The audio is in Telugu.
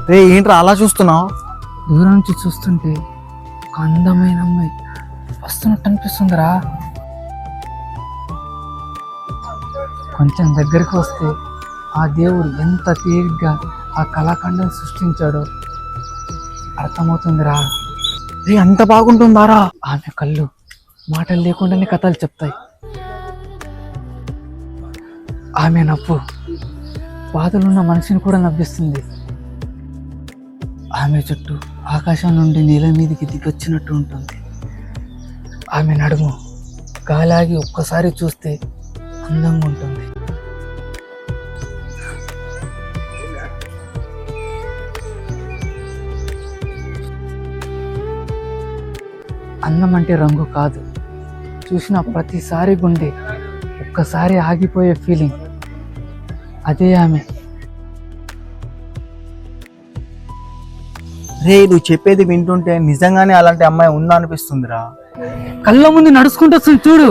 రే ఏంట్రా అలా చూస్తున్నావు? దూరం నుంచి చూస్తుంటే ఒక అందమైన అమ్మాయి వస్తున్నట్టు అనిపిస్తుందిరా. కొంచెం దగ్గరికి వస్తే ఆ దేవుడు ఎంత తేలిగ్గా ఆ కళాఖండం సృష్టించాడో అర్థమవుతుందిరా. రే అంత బాగుంటుందారా? ఆమె కళ్ళు మాటలు లేకుండానే కథలు చెప్తాయి. ఆమె నవ్వు బాధలున్న మనిషిని కూడా నవ్విస్తుంది. ఆమె చుట్టూ ఆకాశం నుండి నేల మీదకి దిగొచ్చినట్టు ఉంటుంది. ఆమె నడుము గాలాగి ఒక్కసారి చూస్తే అందంగా ఉంటుంది. అందం అంటే రంగు కాదు, చూసిన ప్రతిసారి గుండె ఒక్కసారి ఆగిపోయే ఫీలింగ్, అదే ఆమె. రే నువ్వు చెప్పేది వింటుంటే నిజంగానే అలాంటి అమ్మాయి ఉందా అనిపిస్తుందిరా. కళ్ళ ముందు నడుచుకుంటూ వస్తుంది చూడు.